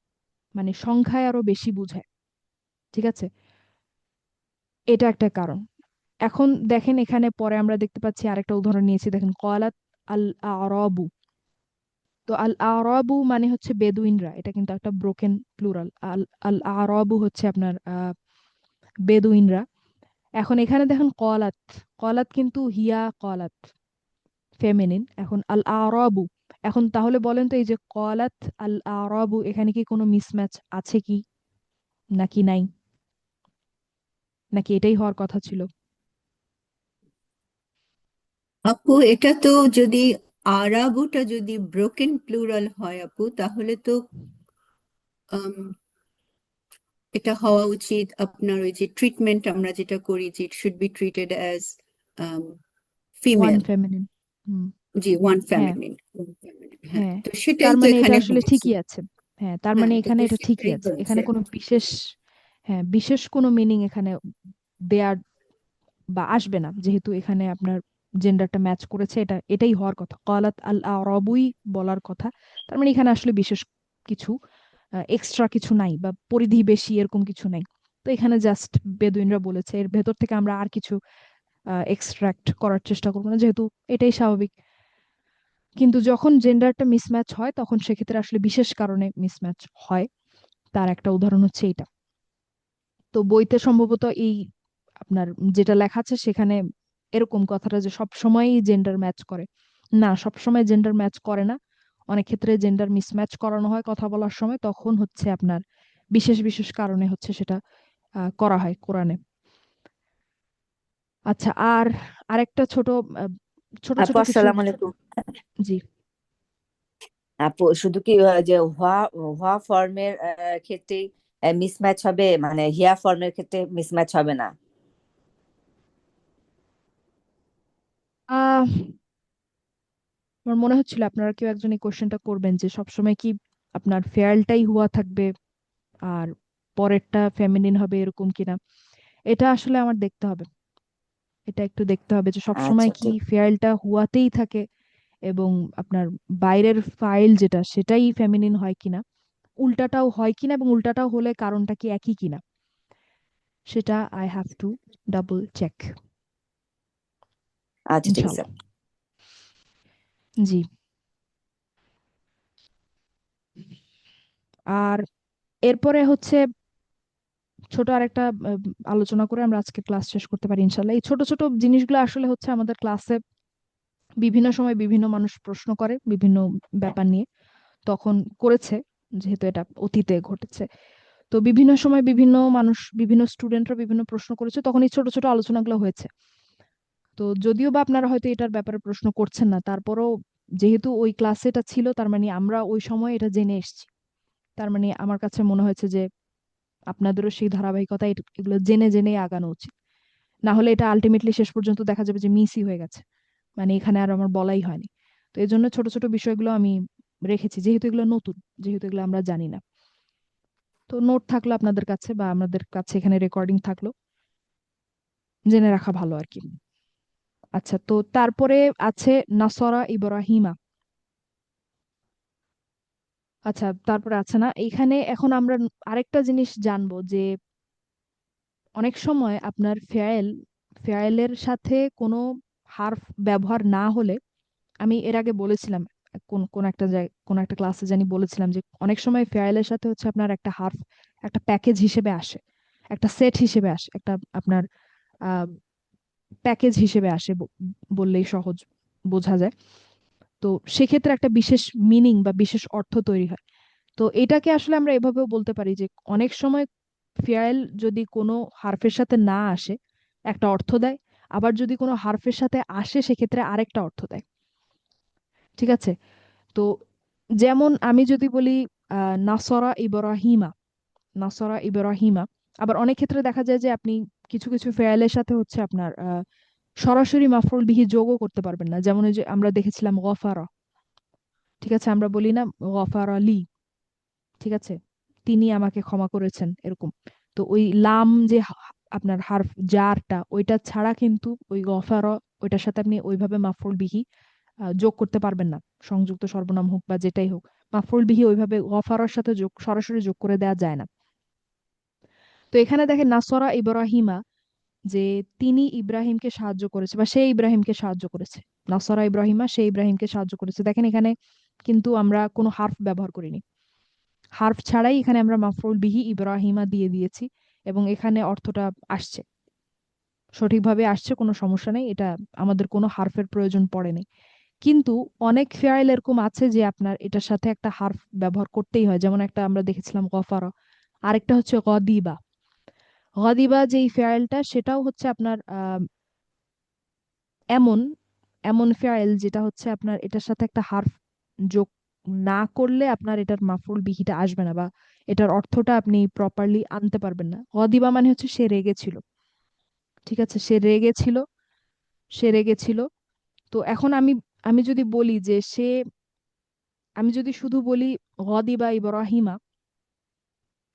মানে সংখ্যায় আরো বেশি বুঝায়। ঠিক আছে? এটা একটা কারণ। এখন দেখেন এখানে পরে আমরা দেখতে পাচ্ছি আরেকটা উদাহরণ নিয়েছি, দেখেন কলাত আল আরাবু। তো আল আরাবু মানে হচ্ছে বেদুইনরা, এটা কিন্তু একটা ব্রোকেন প্লুরাল। আল আল আরাবু হচ্ছে আপনার বেদুইনরা। এখন এখানে দেখেন কলাত, কলাত কিন্তু হিয়া কলাত ফেমিনিন, এখন আল আরাবু। এখন তাহলে বলেন তো এই যে কলাত আল আরাবু, এখানে কি কোনো মিসম্যাচ আছে কি নাকি নাই, নাকি এটাই হওয়ার কথা ছিল? আপু এটা তো যদি আরাবুটা যদি ব্রোকেন প্লুরাল হয় আপু, তাহলে তো আম, এটা হওয়া উচিত আপনার ওই যে ট্রিটমেন্ট আমরা যেটা করি যে it should be treated as one female. Feminine. Hmm. G, one হ্যাঁ, ফেমিনিন। হ্যাঁ, হ্যাঁ, তো সেটাই তার তো মানে এটা এখানে আসলে হচ্ছে। ঠিকই আছে। হ্যাঁ, তার হ্যাঁ, মানে এটা এখানে তো এটা ঠিকই সেটাই আছে, বলছে। এখানে কোনো বিশেষ, হ্যাঁ, বিশেষ কোনো মিনিং এখানে দেয়ার বা আসবে না, যেহেতু এখানে আপনার জেন্ডারটা ম্যাচ করেছে, এটাই হওয়ার কথা, কালাত আল আরাবুই বলার কথা। তার মানে এখানে আসলে বিশেষ কিছু এক্সট্রা কিছু নাই বা পরিধি বেশি এরকম কিছু নাই। তো এখানে জাস্ট বেদুইনরা বলেছে, এর ভেতর থেকে আমরা আর কিছু এক্সট্রাক্ট করার চেষ্টা করবো না, যেহেতু এটাই স্বাভাবিক। কিন্তু যখন জেন্ডারটা মিসম্যাচ হয় তখন সেক্ষেত্রে আসলে বিশেষ কারণে মিসম্যাচ হয়। তার একটা উদাহরণ হচ্ছে এটা। তো বইতে সম্ভবত এই আপনার যেটা লেখা আছে সেখানে এরকম কথাটা যে সব সময়ই জেন্ডার ম্যাচ করে, না, সব সময় জেন্ডার ম্যাচ করে না। অনেক ক্ষেত্রে জেন্ডার মিসম্যাচ করানো হয় কথা বলার সময়, তখন হচ্ছে আপনার বিশেষ বিশেষ কারণে হচ্ছে সেটা করা হয় কোরআনে। আচ্ছা, আর আরেকটা ছোট আহ, ছোট আপু ছোট কিছু। আসসালামু আলাইকুম। জি। আপু শুধু কি যে হোয়া হোয়া ফর্মের ক্ষেত্রেই মিসম্যাচ হবে, মানে হিয়া ফর্মের ক্ষেত্রে মিসম্যাচ হবে না? আহ আমার মনে হচ্ছিল আপনারা কেউ একজন এই কোশ্চেনটা করবেন যে সবসময় কি আপনার ফেয়ারটাই হুয়া থাকবে আর পরেরটা ফেমিনিন হবে এরকম কিনা। এটা আসলে আমার দেখতে হবে, এটা একটু দেখতে হবে যে সবসময় আচ্ছা, কি ঠিক। ফেয়ারটা হুয়াতেই থাকে এবং আপনার বাইরের ফাইল যেটা সেটাই ফেমিনিন হয় কিনা, উল্টাটাও হয় কিনা, এবং উল্টাটাও হলে কারণটা কি একই কিনা, সেটা I have to double check. আচ্ছা, ঠিক আছে। ইনশাল্লাহ। জি। আর এরপরে হচ্ছে ছোট আরেকটা আলোচনা করে আমরা আজকে ক্লাস শেষ করতে পারি ইনশাল্লাহ। এই ছোট ছোট জিনিসগুলো আসলে হচ্ছে আমাদের ক্লাসে বিভিন্ন সময় বিভিন্ন মানুষ প্রশ্ন করে বিভিন্ন ব্যাপার নিয়ে, তখন করেছে, যেহেতু এটা অতীতে ঘটেছে। তো বিভিন্ন সময় বিভিন্ন মানুষ, বিভিন্ন স্টুডেন্টরা বিভিন্ন প্রশ্ন করেছে, তখন এই ছোট ছোট আলোচনাগুলো হয়েছে। তো যদিও বা আপনারা হয়তো এটার ব্যাপারে প্রশ্ন করছেন না, তারপরও যেহেতু ওই ক্লাসে এটা ছিল, তার মানে আমরা ওই সময় এটা জেনে এসেছি। তার মানে আমার কাছে মনে হয়েছে যে আপনাদেরও সেই ধারাবাহিকতা এগুলো জেনে জেনে আগানো উচিত। না হলে এটা আলটিমেটলি শেষ পর্যন্ত দেখা যাবে যে মিসই হয়ে গেছে, মানে এখানে আর আমার বলাই হয়নি। তো এই জন্য ছোট ছোট বিষয়গুলো আমি রেখেছি, যেহেতু এগুলো নতুন, যেহেতু এগুলো আমরা জানি না। তো নোট থাকলো আপনাদের কাছে বা আমাদের কাছে এখানে রেকর্ডিং থাকলো, জেনে রাখা ভালো আর কি। আচ্ছা, তো তারপরে আছে নাসরা ইব্রাহিমা। আচ্ছা, তারপরে আছে না এইখানে, এখন আমরা আরেকটা জিনিস জানবো যে অনেক সময় আপনার ফেয়ারের সাথে কোনো হার্ফ ব্যবহার না হলে, আমি এর আগে বলেছিলাম কোন কোন একটা কোন একটা ক্লাসে জানি বলেছিলাম যে অনেক সময় ফেয়ারের সাথে হচ্ছে আপনার একটা হার্ফ একটা প্যাকেজ হিসেবে আসে। একটা সেট হিসেবে আসে, একটা আপনার প্যাকেজ হিসেবে আসে বললেই সহজ বোঝা যায়। তো সেক্ষেত্রে একটা বিশেষ মিনিং বা বিশেষ অর্থ তৈরি হয়। তো এটাকে আসলে আমরা এভাবেও বলতে পারি যে অনেক সময় ফেয়াল যদি কোনো হারফের সাথে না আসে একটা অর্থ দেয়, আবার যদি কোনো হারফের সাথে আসে সেক্ষেত্রে আরেকটা অর্থ দেয়। ঠিক আছে? তো যেমন আমি যদি বলি নাসরা ইব্রাহিমা, নাসরা ইব্রাহিমা, আবার অনেক ক্ষেত্রে দেখা যায় যে আপনি কিছু কিছু ফেয়ালের সাথে হচ্ছে আপনার সরাসরি মাফরুল বিহি যোগও করতে পারবেন না। যেমন ওই যে আমরা দেখেছিলাম গফারা, ঠিক আছে, আমরা বলি না গফারা লি, ঠিক আছে, তিনি আমাকে ক্ষমা করেছেন, এরকম। তো ওই লাম যে আপনার হারফ জারটা, ওইটা ছাড়া কিন্তু ওই গফারা, ওইটার সাথে আপনি ওইভাবে মাফরুল বিহি যোগ করতে পারবেন না। সংযুক্ত সর্বনাম হোক বা যেটাই হোক, মাফরুল বিহি ওইভাবে গফারার সাথে যোগ সরাসরি যোগ করে দেওয়া যায় না। তো এখানে দেখেন নাসরা ইব্রাহিমা, যে তিনি ইব্রাহিমকে সাহায্য করেছে বা সে ইব্রাহিমকে সাহায্য করেছে। নাসরা ইব্রাহিমা, সে ইব্রাহিমকে সাহায্য করেছে। দেখেন এখানে কিন্তু আমরা কোনো হার্ফ ব্যবহার করিনি, হার্ফ ছাড়াই এখানে আমরা মাফরুল বিহি ইব্রাহিমা দিয়ে দিয়েছি, এবং এখানে অর্থটা আসছে, সঠিকভাবে আসছে, কোনো সমস্যা নেই, এটা আমাদের কোনো হার্ফের প্রয়োজন পড়েনি। কিন্তু অনেক ফেয়াল এরকম আছে যে আপনার এটার সাথে একটা হার্ফ ব্যবহার করতেই হয়, যেমন একটা আমরা দেখেছিলাম গফারা, আরেকটা হচ্ছে গদিবা। গদিবা যেই ফেয়ালটা, সেটাও হচ্ছে আপনার এমন এমন ফেয়াল যেটা হচ্ছে আপনার এটার সাথে একটা হার্ফ যোগ না করলে আপনার এটার মাফরুল বিহিটা আসবে না, বা এটার অর্থটা আপনি প্রপারলি আনতে পারবেন না। গদিবা মানে হচ্ছে সে রেগেছিল, ঠিক আছে, সে রেগেছিল, সে রেগেছিল। তো এখন আমি আমি যদি বলি যে সে, আমি যদি শুধু বলি গদিবা ইব্রাহিমা,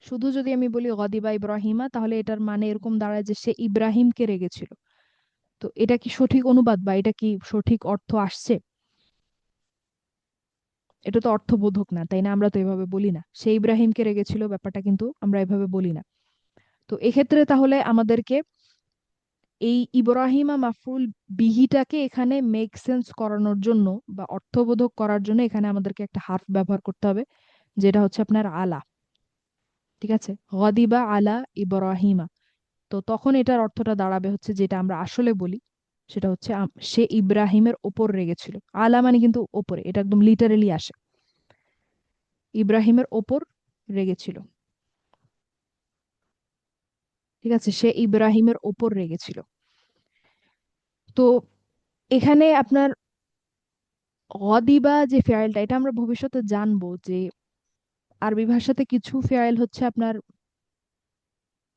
শুধু যদি আমি বলি গদিবা ইব্রাহিমা, তাহলে এটার মানে এরকম দাঁড়ায় যে সে ইব্রাহিমকে রেগেছিল। তো এটা কি সঠিক অনুবাদ বা এটা কি সঠিক অর্থ আসছে? এটা তো অর্থবোধক না, তাই না? আমরা তো এভাবে বলি না সে ইব্রাহিমকে রেগেছিল, ব্যাপারটা কিন্তু আমরা এভাবে বলি না। তো এক্ষেত্রে তাহলে আমাদেরকে এই ইব্রাহিমা মাফরুল বিহিটাকে এখানে মেক সেন্স করানোর জন্য বা অর্থবোধক করার জন্য এখানে আমাদেরকে একটা হার্ফ ব্যবহার করতে হবে, যেটা হচ্ছে আপনার আলা। ঠিক আছে, গদিবা আলা ইব্রাহিমা। তো তখন এটার অর্থটা দাঁড়াবে হচ্ছে যেটা আমরা আসলে বলি, সেটা হচ্ছে সে ইব্রাহিমের ওপর রেগেছিল। আলা মানে কিন্তু ওপরে, এটা একদম লিটারেলি আসে, ইব্রাহিমের ওপর রেগেছিল। ঠিক আছে, সে ইব্রাহিমের ওপর রেগেছিল। তো এখানে আপনার গদিবা যে ফেয়ালটা, এটা আমরা ভবিষ্যতে জানবো যে আরবি ভাষাতে কিছু ফেয়াল হচ্ছে আপনার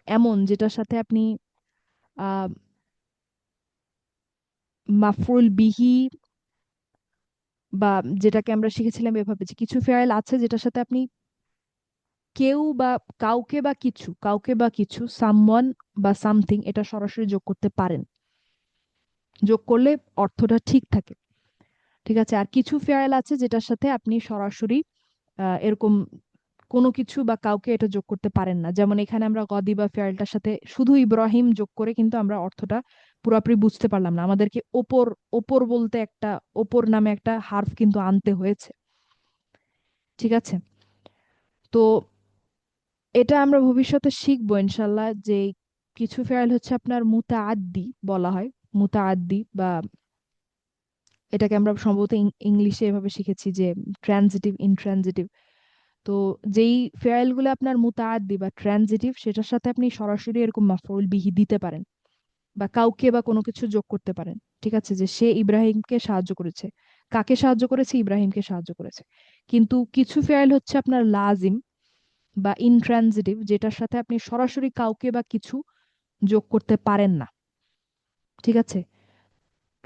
এমন যেটার সাথে আপনি আহ মাফরুল বিহি, বা যেটাকে আমরা শিখেছিলাম এভাবে যে কিছু ফেয়াল আছে যেটার সাথে আপনি কেউ বা কাউকে বা কিছু, কাউকে বা কিছু, সামওয়ান বা সামথিং, এটা সরাসরি যোগ করতে পারেন, যোগ করলে অর্থটা ঠিক থাকে। ঠিক আছে, আর কিছু ফেয়াল আছে যেটার সাথে আপনি সরাসরি এরকম কোনো কিছু বা কাউকে এটা যোগ করতে পারেন না। যেমন এখানে আমরা গদিবা ফেয়ালটার সাথে শুধু ইব্রাহিম যোগ করে কিন্তু আমরা অর্থটা পুরোপুরি বুঝতে পারলাম না, আমাদেরকে ওপর, ওপর বলতে একটা, ওপর নামে একটা হার্ফ কিন্তু আনতে হয়েছে। ঠিক আছে, তো এটা আমরা ভবিষ্যতে শিখবো ইনশাল্লাহ, যে কিছু ফেয়াল হচ্ছে আপনার মুতাআদ্দি বলা হয়, মুতাআদ্দি, বা এটাকে আমরা সম্ভবত ইংলিশে এভাবে শিখেছি যে ট্রানজিটিভ, ইনট্রানজিটিভ। তো যেই ফেয়াল গুলো আপনার মুতাআদ্দি বা ট্রানজিটিভ, সেটার সাথে আপনি সরাসরি এরকম মাফউল বিহি দিতে পারেন, বা কাউকে বা কোনো কিছু যোগ করতে পারেন। ঠিক আছে, যে সে ইব্রাহিমকে সাহায্য করেছে, কাকে সাহায্য করেছে? ইব্রাহিমকে সাহায্য করেছে। কিন্তু কিছু ফেয়াল হচ্ছে আপনার লাজিম বা ইনট্রানজিটিভ, যেটার সাথে আপনি সরাসরি কাউকে বা কিছু যোগ করতে পারেন না। ঠিক আছে,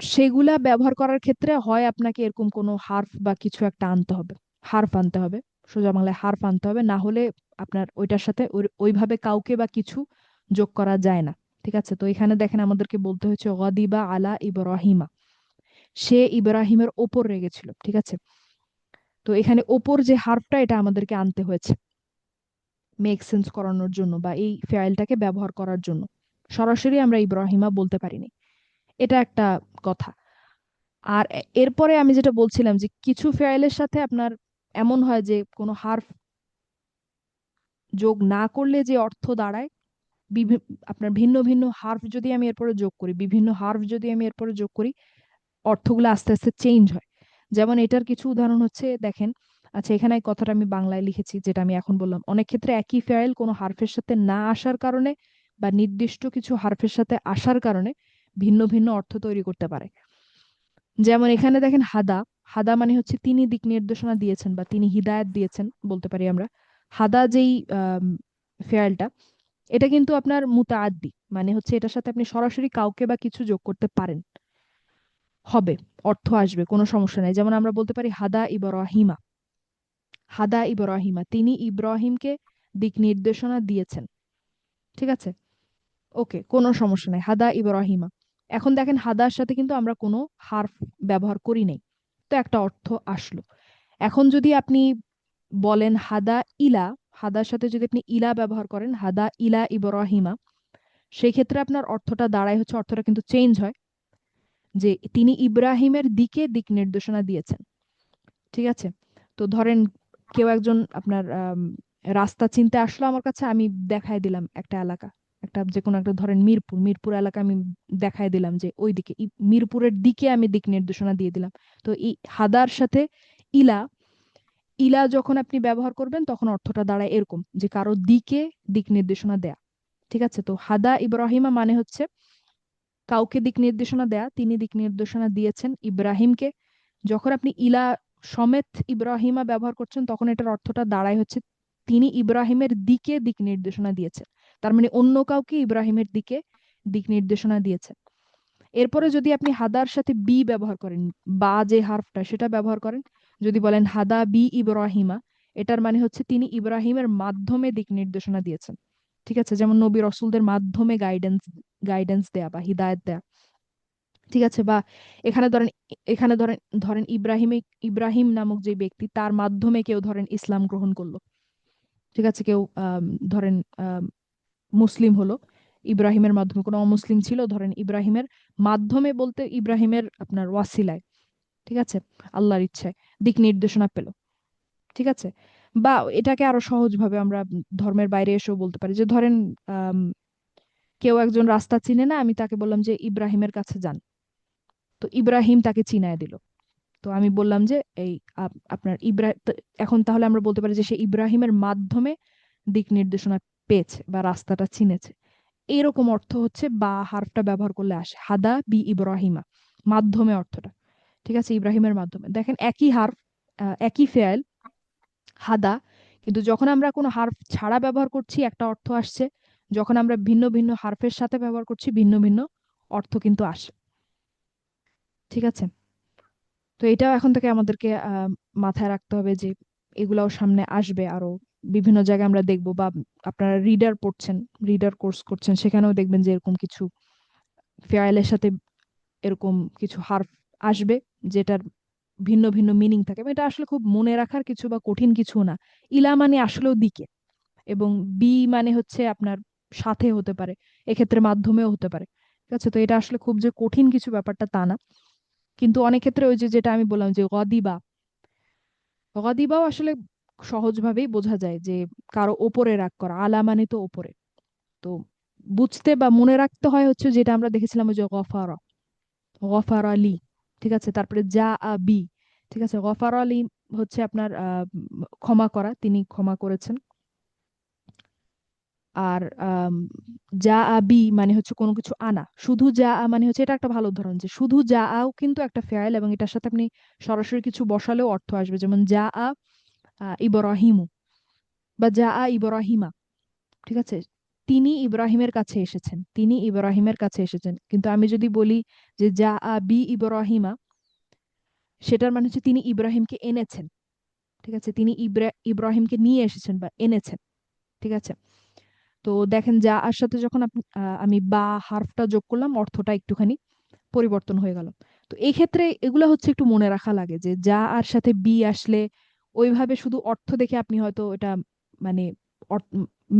সেগুলা ব্যবহার করার ক্ষেত্রে হয় আপনাকে এরকম কোনো হার্ফ বা কিছু একটা আনতে হবে, হার্ফ আনতে হবে, সোজা বাংলায় হার্ফ আনতে হবে, না হলে আপনার ওইটার সাথে ওইভাবে কাউকে বা কিছু যোগ করা যায় না। ঠিক আছে, তো এখানে দেখেন আমাদেরকে বলতে হচ্ছে গদিবা আলা ইব্রাহিমা, সে ইব্রাহিমের ওপর রেগেছিল। ঠিক আছে, তো এখানে ওপর যে হার্ফটা, এটা আমাদেরকে আনতে হয়েছে মেক সেন্স করানোর জন্য বা এই ফেয়ালটাকে ব্যবহার করার জন্য। সরাসরি আমরা ইব্রাহিমা বলতে পারিনি, এটা একটা কথা। আর এরপরে আমি যেটা বলছিলাম যে কিছু ফেয়ালের সাথে আপনার এমন হয় যে কোনো হার্ফ যোগ না করলে যে অর্থ দাঁড়ায়, আপনার ভিন্ন ভিন্ন হার্ফ যদি আমি এরপরে যোগ করি, বিভিন্ন হার্ফ যদি আমি এরপরে যোগ করি, অর্থগুলো আস্তে আস্তে চেঞ্জ হয়। যেমন এটার কিছু উদাহরণ হচ্ছে, দেখেন, আচ্ছা এখানে এই কথাটা আমি বাংলায় লিখেছি যেটা আমি এখন বললাম, অনেক ক্ষেত্রে একই ফেয়াল কোনো হার্ফের সাথে না আসার কারণে বা নির্দিষ্ট কিছু হার্ফের সাথে আসার কারণে ভিন্ন ভিন্ন অর্থ তৈরি করতে পারে। যেমন এখানে দেখেন হাদা, হাদা মানে হচ্ছে তিনি দিক নির্দেশনা দিয়েছেন বা তিনি হিদায়াত দিয়েছেন বলতে পারি আমরা। হাদা যেই ফেয়ালটা, এটা কিন্তু আপনার মুতাআদ্দি, মানে হচ্ছে এটার সাথে আপনি সরাসরি কাউকে বা কিছু যোগ করতে পারেন, হবে, অর্থ আসবে, কোনো সমস্যা নাই। যেমন আমরা বলতে পারি হাদা ইব্রাহিমা, হাদা ইব্রাহিমা, তিনি ইব্রাহিমকে দিক নির্দেশনা দিয়েছেন। ঠিক আছে, ওকে, কোনো সমস্যা নাই, হাদা ইব্রাহিমা। এখন দেখেন হাদার সাথে কিন্তু আমরা কোনো হার্ফ ব্যবহার করি নাই, তো একটা অর্থ আসলো। এখন যদি আপনি বলেন হাদা ইলা, হাদার সাথে যদি আপনি ইলা ব্যবহার করেন, হাদা ইলা ইব্রাহিমা, সেই ক্ষেত্রে আপনার অর্থটা দাঁড়ায় হচ্ছে, অর্থটা কিন্তু চেঞ্জ হয়, যে তিনি ইব্রাহিমের দিকে দিক নির্দেশনা দিয়েছেন। ঠিক আছে, তো ধরেন কেউ একজন আপনার রাস্তা চিনতে আসলো আমার কাছে, আমি দেখায় দিলাম একটা এলাকা, একটা যে কোনো একটা, ধরেন মিরপুর, মিরপুর এলাকা আমি দেখায় দিলাম যে ওই দিকে, মিরপুরের দিকে আমি দিক নির্দেশনা দিয়ে দিলাম। তো এই হাদার সাথে ইলা, ইলা যখন আপনি ব্যবহার করবেন তখন অর্থটা দাঁড়ায় এরকম, যে কারো দিকে দিক নির্দেশনা দেয়া। ঠিক আছে, তো হাদা ইব্রাহিমা মানে হচ্ছে কাউকে দিক নির্দেশনা দেয়া, তিনি দিক নির্দেশনা দিয়েছেন ইব্রাহিমকে। যখন আপনি ইলা সমেত ইব্রাহিমা ব্যবহার করছেন তখন এটার অর্থটা দাঁড়ায় হচ্ছে তিনি ইব্রাহিমের দিকে দিক নির্দেশনা দিয়েছেন, তার মানে অন্য কাউকে ইব্রাহিমের দিকে দিক নির্দেশনা দিয়েছেন। এরপরে যদি আপনি হাদার সাথে বি ব্যবহার করেন, বা যে হার্ফটা সেটা ব্যবহার করেন, যদি বলেন হাদা বি ইব্রাহিমা, এটার মানে হচ্ছে তিনি ইব্রাহিমের মাধ্যমে দিক নির্দেশনা দিয়েছেন। ঠিক আছে, যেমন নবী রসুলদের মাধ্যমে গাইডেন্স গাইডেন্স দেয়া বা হিদায়ত দেয়া। ঠিক আছে, বা এখানে ধরেন, এখানে ধরেন ধরেন ইব্রাহিম নামক যে ব্যক্তি, তার মাধ্যমে কেউ ধরেন ইসলাম গ্রহণ করলো। ঠিক আছে, কেউ ধরেন মুসলিম হলো ইব্রাহিমের মাধ্যমে, কোনো অমুসলিম ছিল, ধরেন ইব্রাহিমের মাধ্যমে বলতে ইব্রাহিমের আপনার ওয়াসিলায়, ঠিক আছে, আল্লাহর ইচ্ছায় দিক নির্দেশনা পেল। ঠিক আছে, বা এটাকে আরো সহজভাবে আমরা ধর্মের বাইরে এসেও বলতে পারি, যে ধরেন আম, কেউ একজন রাস্তা চিনে না, আমি তাকে বললাম যে ইব্রাহিমের কাছে যান, তো ইব্রাহিম তাকে চিনায় দিল। তো আমি বললাম যে এই আপনার এখন তাহলে আমরা বলতে পারি যে সে ইব্রাহিমের মাধ্যমে দিক নির্দেশনা পেয়েছে বা রাস্তাটা চিনেছে। এরকম অর্থ হচ্ছে বা হার্ফটা ব্যবহার করলে আসে, হাদা বি ইব্রাহিমা, মাধ্যমে অর্থটা। ঠিক আছে, ইব্রাহিমের মাধ্যমে, দেখেন একই হার্ফ, একই ফেয়াল হাদা, কিন্তু যখন আমরা কোনো হার্ফ ছাড়া ব্যবহার করছি একটা অর্থ আসছে, যখন আমরা ভিন্ন ভিন্ন হার্ফের সাথে ব্যবহার করছি ভিন্ন ভিন্ন অর্থ কিন্তু আসে। ঠিক আছে, তো এটাও এখন থেকে আমাদেরকে মাথায় রাখতে হবে যে এগুলাও সামনে আসবে আরো, বিভিন্ন জায়গায় আমরা দেখবো, বা আপনারা রিডার পড়ছেন, রিডার কোর্স করছেন, সেখানেও দেখবেন যে এরকম কিছু ফেয়ালের সাথে এরকম কিছু হার্ফ আসবে যেটার ভিন্ন ভিন্ন মিনিং থাকে, এবং এটা আসলে খুব মনে রাখার কিছু বা কঠিন কিছু না। ইলা মানে আসলেও দিকে, এবং বি মানে হচ্ছে আপনার সাথে হতে পারে, এক্ষেত্রে মাধ্যমেও হতে পারে। ঠিক আছে, তো এটা আসলে খুব যে কঠিন কিছু ব্যাপারটা তা না। কিন্তু অনেক ক্ষেত্রে ওই যে যেটা আমি বললাম যে গদিবা, গদিবাও আসলে সহজভাবেই বোঝা যায় যে কারো ওপরে রাগ করা, আলা মানে তো ওপরে। তো বুঝতে বা মনে রাখতে হয় হচ্ছে যেটা আমরা দেখেছিলাম ওই যে গফারা, গফার আলী। ঠিক আছে, তারপরে যা বি, ঠিক আছে, গফার আলী হচ্ছে আপনার ক্ষমা করা, তিনি ক্ষমা করেছেন। আর যা বি মানে হচ্ছে কোনো কিছু আনা, শুধু যা মানে হচ্ছে, এটা একটা ভালো উদাহরণ যে শুধু যা আও কিন্তু একটা ফেয়াল, এবং এটার সাথে আপনি সরাসরি কিছু বসালেও অর্থ আসবে, যেমন যা ইব্রাহিমু বা যা ইব্রাহিমা। ঠিক আছে, তিনি ইব্রাহিমের কাছে এসেছেন, তিনি ইব্রাহিমের কাছে এসেছেন। কিন্তু আমি যদি বলি যে যা বি ইব্রাহিমা, সেটার মানে হচ্ছে তিনি ইব্রাহিমকে এনেছেন। ঠিক আছে, তিনি ইব্রাহিমকে নিয়ে এসেছেন বা এনেছেন। ঠিক আছে, তো দেখেন যা আর সাথে যখন আমি বা হার্ফটা যোগ করলাম, অর্থটা একটুখানি পরিবর্তন হয়ে গেল। তো এই ক্ষেত্রে এগুলো হচ্ছে একটু মনে রাখা লাগে যে যা আর সাথে বি আসলে ওইভাবে শুধু অর্থ দেখে আপনি হয়তো এটা মানে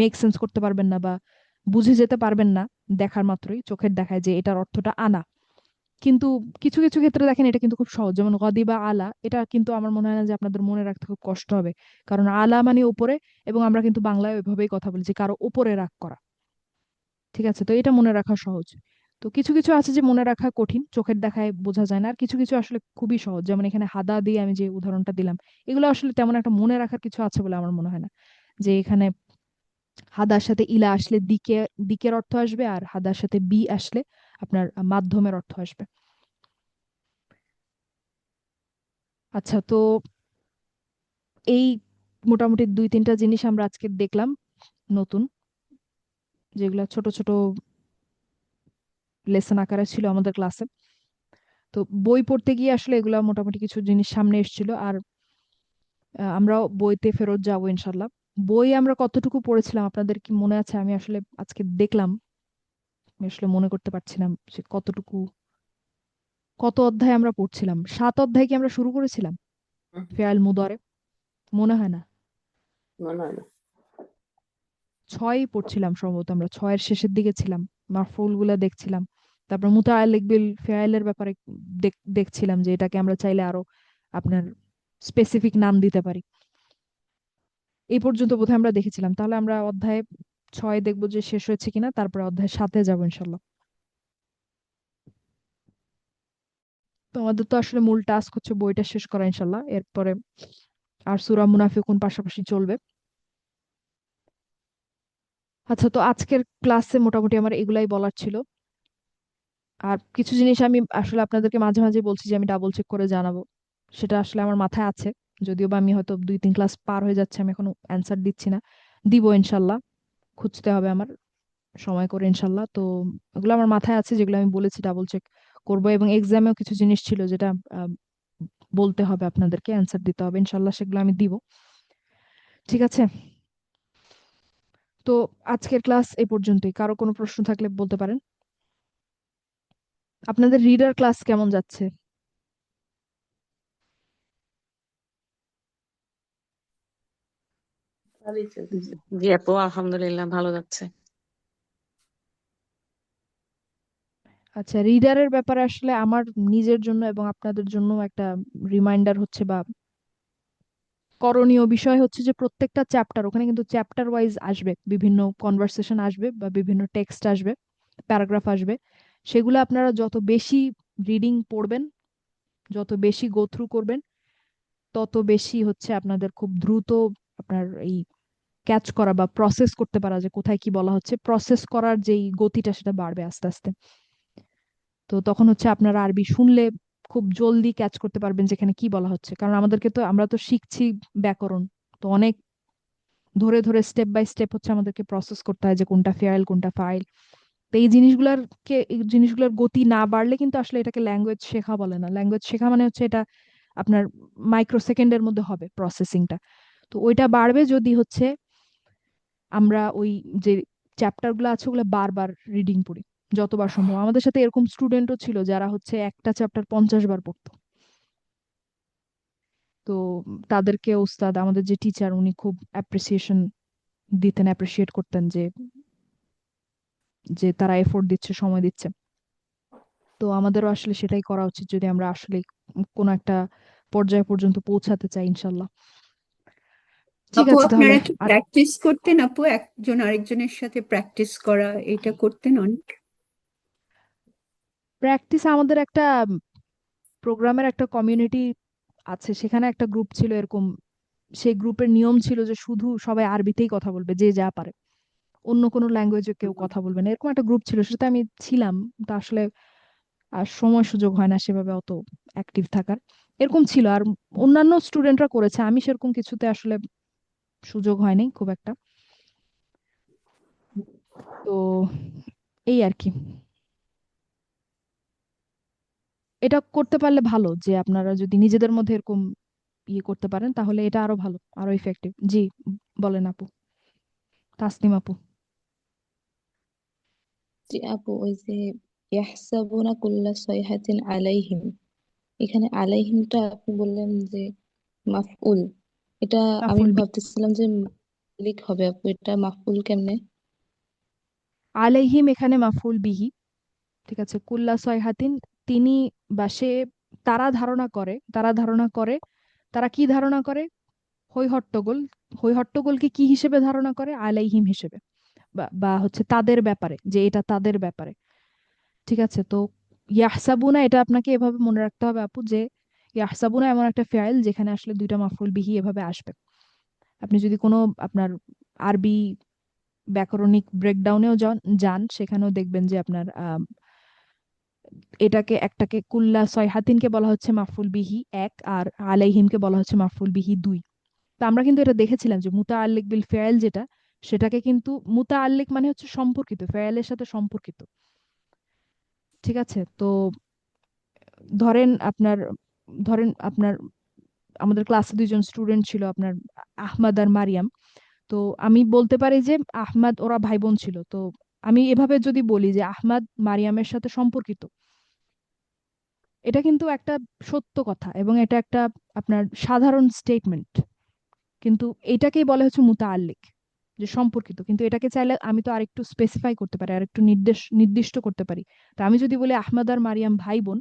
মেক সেন্স করতে পারবেন না বা বুঝে যেতে পারবেন না দেখার মাত্রই, চোখের দেখায় যে এটার অর্থটা আনা। কিন্তু কিছু কিছু ক্ষেত্রে দেখেন এটা কিন্তু খুব সহজ, যেমন গদিবা আলা, এটা কিন্তু আমার মনে হয় না যে আপনাদের মনে রাখতে খুব কষ্ট হবে, কারণ আলা মানে উপরে, এবং আমরা কিন্তু বাংলায় ওইভাবেই কথা বলি যে কারো উপরে রাগ করা। ঠিক আছে, তো এটা মনে রাখা সহজ। তো কিছু কিছু আছে যে মনে রাখা কঠিন, চোখের দেখায় বোঝা যায় না, আর কিছু কিছু আসলে খুবই সহজ, যেমন এখানে হাদা দিয়ে আমি যে উদাহরণটা দিলাম, এগুলো আসলে তেমন একটা মনে রাখার কিছু আছে বলে আমার মনে হয় না। যে এখানে হাদার সাথে ইলা আসলে দিকের অর্থ আসবে, আর হাদার সাথে বি আসলে আপনার মাধ্যমের অর্থ আসবে। আচ্ছা, তো এই মোটামুটি 2-3টা জিনিস আমরা আজকে দেখলাম নতুন, যেগুলো ছোট ছোট লেসন আকারে ছিল আমাদের ক্লাসে। তো বই পড়তে গিয়ে আসলে এগুলা মোটামুটি কিছু জিনিস সামনে এসেছিল, আর আমরাও বইতে ফেরত যাবো ইনশাল্লাহ। বই আমরা কতটুকু পড়েছিলাম আপনাদের কি মনে আছে? আমি আসলে আজকে দেখলাম, আমি আসলে মনে করতে পারছিলাম যে কতটুকু, কত অধ্যায় আমরা পড়ছিলাম। 7 অধ্যায় কি আমরা শুরু করেছিলাম হুম, ফেয়াল মুদারে? মনে হয় না। মনে হয় না। 6 পড়ছিলাম সম্ভবত, আমরা 6-এর শেষের দিকে ছিলাম, মাফউল গুলা দেখছিলাম। তারপর মুতাআল্লিক বিল ফেয়ালের ব্যাপারে দেখছিলাম যে এটাকে আমরা চাইলে আরো আপনার স্পেসিফিক নাম দিতে পারি। এই পর্যন্ত বোধহয় আমরা দেখেছিলাম। তাহলে আমরা অধ্যায় 6 দেখবো যে শেষ হয়েছে কিনা, তারপরে অধ্যায় 7-এ যাবো ইনশাল্লাহ। তো আমাদের তো আসলে মূল টাস্ক হচ্ছে বইটা শেষ করা ইনশাল্লাহ, এরপরে আর সূরা মুনাফিকুন পাশাপাশি চলবে। আচ্ছা, তো আজকের ক্লাসে মোটামুটি আমার এগুলাই বলার ছিল। আর কিছু জিনিস আমি আসলে আপনাদেরকে মাঝে মাঝে বলছি যে আমি ডাবল চেক করে জানাবো, সেটা আসলে আমার মাথায় আছে, যদিও বা আমি হয়তো 2-3 ক্লাস পার হয়ে যাচ্ছে, আমি এখনো অ্যান্সার দিচ্ছি না। দিব ইনশাল্লাহ, খুঁজতে হবে আমার সময় করে ইনশাল্লাহ। তো এগুলো আমার মাথায় আছে, যেগুলো আমি বলেছি ডাবল চেক করবো, এবং এক্সামেও কিছু জিনিস ছিল যেটা বলতে হবে আপনাদেরকে, অ্যান্সার দিতে হবে ইনশাল্লাহ, সেগুলো আমি দিব। ঠিক আছে, তো আজকের ক্লাস এই পর্যন্তই। কারো কোনো প্রশ্ন থাকলে বলতে পারেন। আপনাদের রিডার ক্লাস কেমন যাচ্ছে? ভালোই চলতেছে। জি আপু, আলহামদুলিল্লাহ ভালো যাচ্ছে। আচ্ছা, রিডারের ব্যাপারে আসলে আমার নিজের জন্য এবং আপনাদের জন্য একটা রিমাইন্ডার হচ্ছে বা করণীয় বিষয় হচ্ছে যে প্রত্যেকটা চ্যাপ্টার, ওখানে কিন্তু চ্যাপ্টার ওয়াইজ আসবে, বিভিন্ন কনভারসেশন আসবে বা বিভিন্ন টেক্সট আসবে, প্যারাগ্রাফ আসবে। সেগুলো আপনারা যত বেশি রিডিং পড়বেন, যত বেশি গো থ্রু করবেন, তত বেশি হচ্ছে আপনাদের খুব দ্রুত আপনার এই ক্যাচ করা বা প্রসেস করতে পারা, যে কোথায় কি বলা হচ্ছে, প্রসেস করার যেই গতিটা সেটা বাড়বে আস্তে আস্তে। তো তখন হচ্ছে আপনারা আরবি শুনলে খুব জলদি ক্যাচ করতে পারবেন যেখানে কি বলা হচ্ছে, কারণ আমাদেরকে তো, আমরা তো শিখছি ব্যাকরণ, তো অনেক ধরে ধরে স্টেপ বাই স্টেপ হচ্ছে আমাদেরকে প্রসেস করতে হয় যে কোনটা ফেয়াইল কোনটা ফাইল। তো এই জিনিসগুলোর গতি না বাড়লে কিন্তু আসলে এটাকে ল্যাঙ্গুয়েজ শেখা বলে না। ল্যাঙ্গুয়েজ শেখা মানে হচ্ছে এটা আপনার মাইক্রো সেকেন্ডের মধ্যে হবে প্রসেসিংটা। তো ওইটা বাড়বে যদি হচ্ছে আমরা ওই যে চ্যাপ্টার গুলো আছে ওগুলো বারবার রিডিং পড়ি, যতবার সম্ভব। আমাদের সাথে এরকম স্টুডেন্টও ছিল যারা হচ্ছে একটা চ্যাপ্টার 50 বার পড়তো। তো তাদেরকে ওস্তাদ, আমাদের যে টিচার, উনি খুব অ্যাপ্রিসিয়েশন দিতেন, অ্যাপ্রিসিয়েট করতেন যে যে তারা এফোর্ট দিচ্ছে, সময় দিচ্ছে। তো আমাদেরও আসলে সেটাই করা উচিত যদি আমরা আসলে কোনো একটা পর্যায় পর্যন্ত পৌঁছাতে চাই ইনশাল্লাহ। ঠিক আপু, আছে তাহলে। আপনারা কি আর প্র্যাকটিস করতেন? আপু, একজন আরেকজনের সাথে প্র্যাকটিস করা এটা করতেন অনেক? প্র্যাকটিস, আমাদের একটা প্রোগ্রামের একটা কমিউনিটি আছে, সেখানে একটা গ্রুপ ছিল এরকম। সেই গ্রুপের নিয়ম ছিল যে শুধু সবাই আরবিতেই কথা বলবে, যে যা পারে, অন্য কোনো ল্যাঙ্গুয়েজে কেউ কথা বলবে না, এরকম একটা গ্রুপ ছিল, সেটাতে আমি ছিলাম। তা আসলে আর সময় সুযোগ হয় না সেভাবে অত অ্যাক্টিভ থাকার, এরকম ছিল। আর অন্যান্য স্টুডেন্টরা করেছে, আমি সেরকম কিছুতে আসলে সুযোগ হয়নি খুব একটা। তো এই আর কি, এটা করতে পারলে ভালো, যে আপনারা যদি নিজেদের মধ্যে এরকম ইয়ে করতে পারেন তাহলে এটা আরো ভালো, আরো ইফেক্টিভ। জি, বলেন আপু, তাসনিম আপু। জি আপু, ওই যে ইয়াহসাবুনা কুল্লা সাইহাতিন আলাইহিম, এখানে আলাইহিমটা আপনি বললেন যে মাফউল, এটা আমি মাফুল বি, ভাবতেছিলাম যে লিক হবে আপু, এটা মাফউল কেমনে? আলাইহিম এখানে মাফুল বিহি। ঠিক আছে, কুল্লা সয়হাতিন, তিনি বা সে, তারা ধারণা করে, তারা ধারণা করে, তারা কি ধারণা করে? হই হট্টগোল। হই হট্টগোলকে কি হিসেবে ধারণা করে? আলাইহিম হিসেবে। বা হচ্ছে তাদের ব্যাপারে, যে এটা তাদের ব্যাপারে। ঠিক আছে, তো ইয়াহসাবুনা এটা আপনাকে এভাবে মনে রাখতে হবে আপু, যে ইয়াহসাবুনা এমন একটা ফেইল যেখানে আসলে দুইটা মাফউল বিহি এভাবে আসবে। আপনি যদি কোনো আপনার আরবি ব্যাকরণিক ব্রেকডাউনেও যান যান সেখানেও দেখবেন যে আপনার একটাকে কুল্লা সয়হাতিনকে বলা হচ্ছে মাফউল বিহি এক, আর আলাইহিমকে বলা হচ্ছে মাফউল বিহি দুই। তো আমরা কিন্তু এটা দেখেছিলাম যে মুতাআল্লিক বিল ফেইল যেটা, সেটাকে কিন্তু মুতাআল্লিক মানে হচ্ছে সম্পর্কিত, ফেইলের সাথে সম্পর্কিত। ঠিক আছে, তো ধরেন আপনার ধরেন আপনার আমাদের ক্লাসে দুইজন স্টুডেন্ট ছিল, আপনার আহমদ আর মারিয়াম। তো আমি বলতে পারি যে আহমদ, ওরা ভাই বোন ছিল, তো আমি এভাবে যদি বলি যে আহমদ মারিয়ামের সাথে সম্পর্কিত, এটা কিন্তু একটা সত্য কথা এবং এটা একটা আপনার সাধারণ স্টেটমেন্ট, কিন্তু এটাকেই বলে হচ্ছে মুতাআল্লিক, যে সম্পর্কিত। কিন্তু এটাকে চাইলে আমি তো আরেকটু স্পেসিফাই করতে পারি, আরেকটু নির্দিষ্ট করতে পারি। তো আমি যদি বলি আহমদ আর মারিয়াম ভাই বোন,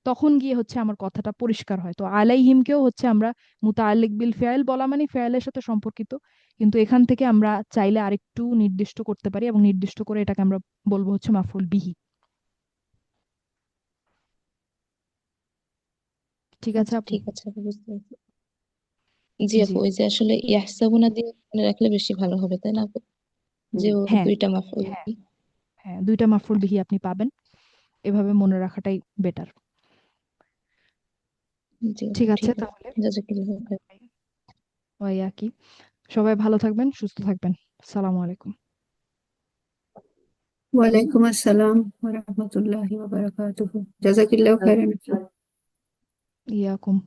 তখন গিয়ে হচ্ছে আমার কথাটা পরিষ্কার হয়। তো আলাইহিমকেও হচ্ছে আমরা মুতাআল্লিক বিল ফেইল বলা মানে ফেইলের সাথে সম্পর্কিত, কিন্তু এখান থেকে আমরা চাইলে আরেকটু নির্দিষ্ট করতে পারি এবং নির্দিষ্ট করে এটাকে আমরা বলবো হচ্ছে মাফউল বিহি। ঠিক আছে আচ্ছা আপু? ঠিক আছে আপু, বুঝতে পারছি। জি জি। আপু, ওই যে আসলে ইয়াহসাবুনা দিয়ে মনে রাখলে বেশি ভালো হবে, তাই না আপু? যে ও হ্যাঁ, দুইটা মাফউল হ্যাঁ, বিহি। হ্যাঁ, দুইটা মাফউল বিহি আপনি পাবেন, এভাবে মনে রাখাটাই বেটার। জি আপু ঠিক আছে ঠিক আছে, তাহলে। জাজাকাল্লাহ খাইর। ওই আর কি, সবাই ভালো থাকবেন, সুস্থ থাকবেন। আসসালামু আলাইকুম। ওয়ালাইকুম আসসালাম ওয়া রাহমাতুল্লাহি ওয়া বারাকাতুহু। জাযাকিল্লাহু খাইরান। ইয়াকুম।